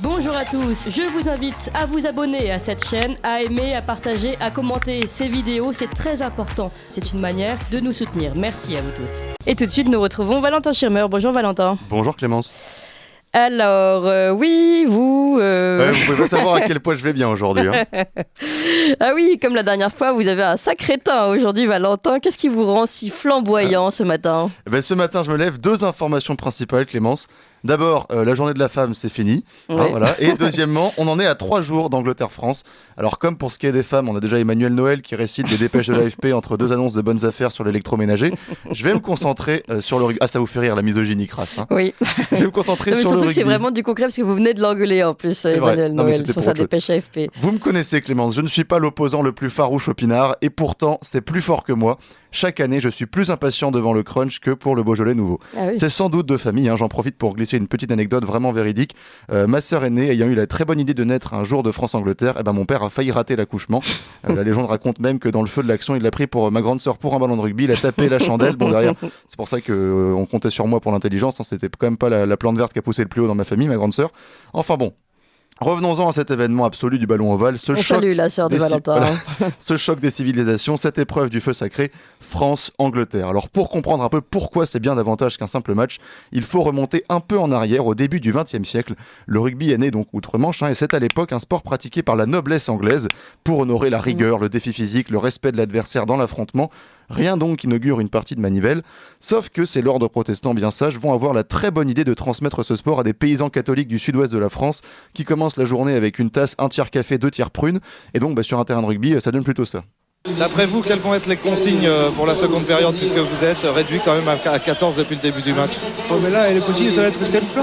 Bonjour à tous, je vous invite à vous abonner à cette chaîne, à aimer, à partager, à commenter ces vidéos, c'est très important. C'est une manière de nous soutenir. Merci à vous tous. Et tout de suite, nous retrouvons Valentin Schirmer. Bonjour Valentin. Bonjour Clémence. Alors, oui, vous... Vous pouvez pas savoir à quel point je vais bien aujourd'hui. Hein. Ah oui, comme la dernière fois, vous avez un sacré teint aujourd'hui Valentin. Qu'est-ce qui vous rend si flamboyant ce matin ? Ce matin, je me lève, 2 informations principales Clémence. D'abord, la journée de la femme, c'est fini. Oui. Voilà. Et deuxièmement, on en est à 3 jours d'Angleterre-France. Alors comme pour ce qui est des femmes, on a déjà Emmanuel Noël qui récite des dépêches de l'AFP entre 2 annonces de bonnes affaires sur l'électroménager. Je vais me concentrer sur le rugby. Ah, ça vous fait rire, la misogynie crasse. Hein. Oui. Je vais me concentrer sur le rugby. Surtout que c'est vraiment du concret parce que vous venez de l'engueuler en plus, C'est Emmanuel vrai. Noël, sur sa dépêche AFP. Vous me connaissez Clémence, je ne suis pas l'opposant le plus farouche au pinard et pourtant c'est plus fort que moi. Chaque année, je suis plus impatient devant le crunch que pour le Beaujolais nouveau. Ah oui. C'est sans doute de famille, hein. J'en profite pour glisser une petite anecdote vraiment véridique. Ma sœur aînée, ayant eu la très bonne idée de naître un jour de France-Angleterre, mon père a failli rater l'accouchement. La légende raconte même que dans le feu de l'action, il l'a pris pour ma grande sœur pour un ballon de rugby, il a tapé la chandelle. Bon derrière, c'est pour ça qu'on comptait sur moi pour l'intelligence, hein. C'était quand même pas la plante verte qui a poussé le plus haut dans ma famille, ma grande sœur. Enfin bon. Revenons-en à cet événement absolu du ballon ovale. Salue la sœur de Valentin. Ce choc des civilisations, cette épreuve du feu sacré, France-Angleterre. Alors pour comprendre un peu pourquoi c'est bien davantage qu'un simple match, il faut remonter un peu en arrière au début du XXe siècle. Le rugby est né donc outre-Manche et c'est à l'époque un sport pratiqué par la noblesse anglaise pour honorer la rigueur, le défi physique, le respect de l'adversaire dans l'affrontement. Rien donc qui inaugure une partie de manivelle, sauf que ces lords protestants bien sages vont avoir la très bonne idée de transmettre ce sport à des paysans catholiques du sud-ouest de la France qui commencent la journée avec une tasse, 1 tiers café, 2 tiers prune, et donc sur un terrain de rugby, ça donne plutôt ça. D'après vous, quelles vont être les consignes pour la seconde période puisque vous êtes réduit quand même à 14 depuis le début du match? Mais là, les consignes, ça va être simple.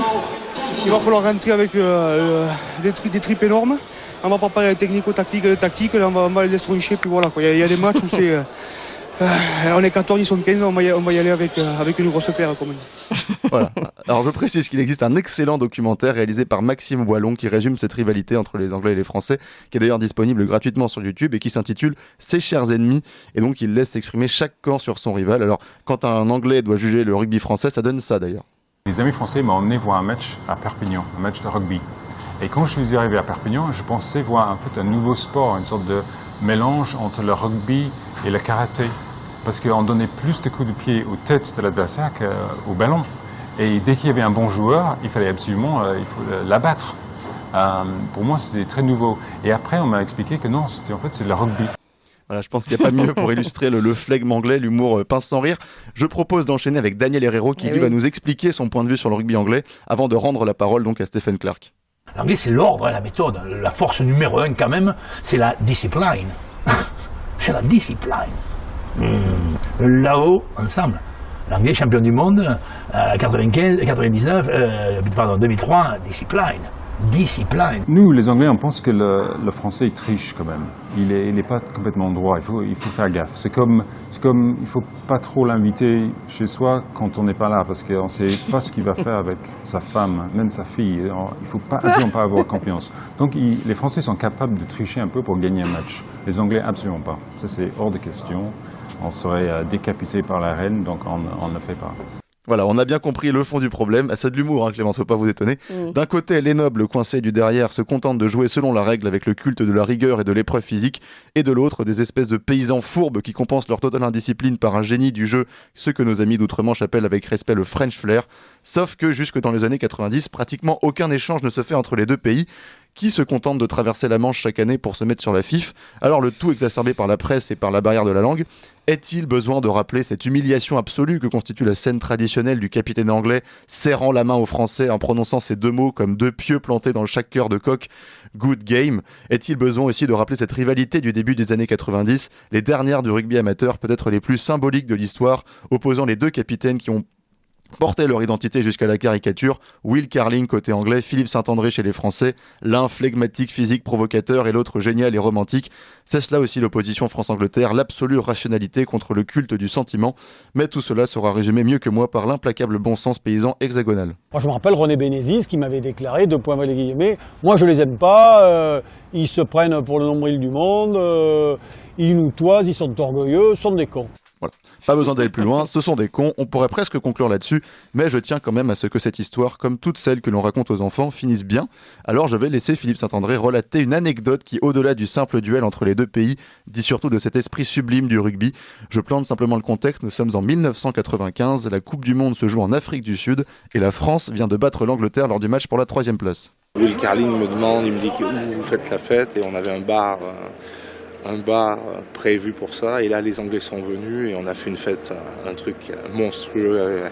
Il va falloir rentrer avec des tripes énormes. On va préparer les technico-tactiques, là, on va les destroncher, puis voilà. Il y a des matchs où c'est... on est 14, ils sont 15, on va y aller avec une grosse paire, comme on dit. Voilà. Alors je précise qu'il existe un excellent documentaire réalisé par Maxime Wallon qui résume cette rivalité entre les Anglais et les Français, qui est d'ailleurs disponible gratuitement sur YouTube et qui s'intitule « Ses chers ennemis ». Et donc il laisse s'exprimer chaque camp sur son rival. Alors quand un Anglais doit juger le rugby français, ça donne ça d'ailleurs. Les amis français m'ont emmené voir un match à Perpignan, un match de rugby. Et quand je suis arrivé à Perpignan, je pensais voir un nouveau sport, une sorte de mélange entre le rugby et le karaté. Parce qu'on donnait plus de coups de pied aux têtes de l'adversaire qu'au ballon. Et dès qu'il y avait un bon joueur, il fallait absolument l'abattre. Pour moi, c'était très nouveau. Et après, on m'a expliqué que non, c'est le rugby. Voilà, je pense qu'il n'y a pas mieux pour illustrer le flegme anglais, l'humour pince sans rire. Je propose d'enchaîner avec Daniel Herrero qui va nous expliquer son point de vue sur le rugby anglais avant de rendre la parole donc à Stephen Clark. L'anglais, c'est l'ordre, la méthode. La force numéro 1 quand même, c'est la discipline. C'est la discipline. Là-haut, ensemble. L'anglais champion du monde, 2003, discipline. Nous, les Anglais, on pense que le Français il triche quand même. Il n'est pas complètement droit. Il faut faire gaffe. C'est comme il faut pas trop l'inviter chez soi quand on n'est pas là, parce qu'on ne sait pas ce qu'il va faire avec sa femme, même sa fille. Il faut pas absolument pas avoir confiance. Donc les Français sont capables de tricher un peu pour gagner un match. Les Anglais, absolument pas. Ça, c'est hors de question. On serait décapité par la reine, donc on ne le fait pas. Voilà, on a bien compris le fond du problème. C'est de l'humour, hein, Clémence, faut pas vous étonner. D'un côté, les nobles coincés du derrière se contentent de jouer selon la règle avec le culte de la rigueur et de l'épreuve physique, et de l'autre, des espèces de paysans fourbes qui compensent leur totale indiscipline par un génie du jeu, ce que nos amis d'outre-Manche appellent avec respect le French flair. Sauf que jusque dans les années 90, pratiquement aucun échange ne se fait entre les deux pays, qui se contentent de traverser la Manche chaque année pour se mettre sur la fif. Alors le tout exacerbé par la presse et par la barrière de la langue. Est-il besoin de rappeler cette humiliation absolue que constitue la scène traditionnelle du capitaine anglais serrant la main aux Français en prononçant ces 2 mots comme 2 pieux plantés dans chaque cœur de coq, good game? Est-il besoin aussi de rappeler cette rivalité du début des années 90, les dernières du rugby amateur, peut-être les plus symboliques de l'histoire, opposant les 2 capitaines qui ont portaient leur identité jusqu'à la caricature, Will Carling côté anglais, Philippe Saint-André chez les Français, l'un flegmatique, physique, provocateur et l'autre génial et romantique. C'est cela aussi l'opposition France-Angleterre, l'absolue rationalité contre le culte du sentiment. Mais tout cela sera résumé mieux que moi par l'implacable bon sens paysan hexagonal. Moi, je me rappelle René Bénézis qui m'avait déclaré, moi je les aime pas, ils se prennent pour le nombril du monde, ils nous toisent, ils sont orgueilleux, sont des cons. Voilà. Pas besoin d'aller plus loin, ce sont des cons, on pourrait presque conclure là-dessus, mais je tiens quand même à ce que cette histoire, comme toutes celles que l'on raconte aux enfants, finisse bien. Alors je vais laisser Philippe Saint-André relater une anecdote qui, au-delà du simple duel entre les deux pays, dit surtout de cet esprit sublime du rugby. Je plante simplement le contexte, nous sommes en 1995, la Coupe du Monde se joue en Afrique du Sud, et la France vient de battre l'Angleterre lors du match pour la 3e place. Will Carling me demande, il me dit où vous faites la fête, et on avait un bar prévu pour ça, et là les Anglais sont venus et on a fait une fête, un truc monstrueux,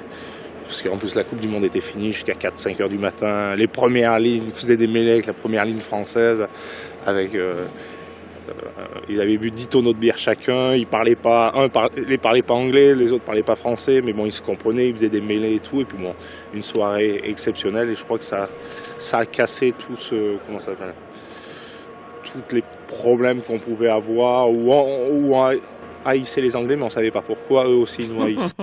parce qu'en plus la Coupe du Monde était finie jusqu'à 4-5 heures du matin, les premières lignes faisaient des mêlées avec la première ligne française, avec ils avaient bu 10 tonneaux de bière chacun, ils parlaient pas anglais, les autres parlaient pas français, mais bon ils se comprenaient, ils faisaient des mêlées et tout, et puis bon, une soirée exceptionnelle, et je crois que ça a cassé tout ce, comment ça s'appelle, tous les problèmes qu'on pouvait avoir, ou on haïssait les Anglais, mais on ne savait pas pourquoi, eux aussi nous haïssent.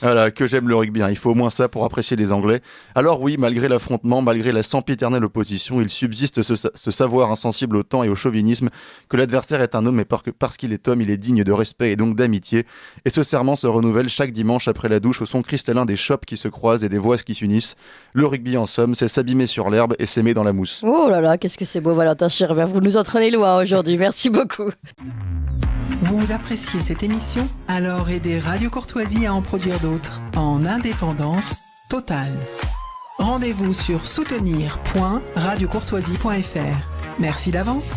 Voilà, que j'aime le rugby, il faut au moins ça pour apprécier les Anglais. Alors oui, malgré l'affrontement, malgré la sempiternelle opposition, il subsiste ce savoir insensible au temps et au chauvinisme, que l'adversaire est un homme, et parce qu'il est homme, il est digne de respect et donc d'amitié. Et ce serment se renouvelle chaque dimanche après la douche au son cristallin des chopes qui se croisent et des voix qui s'unissent. Le rugby, en somme, c'est s'abîmer sur l'herbe et s'aimer dans la mousse. Oh là là, qu'est-ce que c'est beau, Valentin Schirmer, vous nous entraînez loin aujourd'hui, merci beaucoup. Vous appréciez cette émission? Alors aidez Radio Courtoisie à en produire d'autres, en indépendance totale. Rendez-vous sur soutenir.radiocourtoisie.fr. Merci d'avance.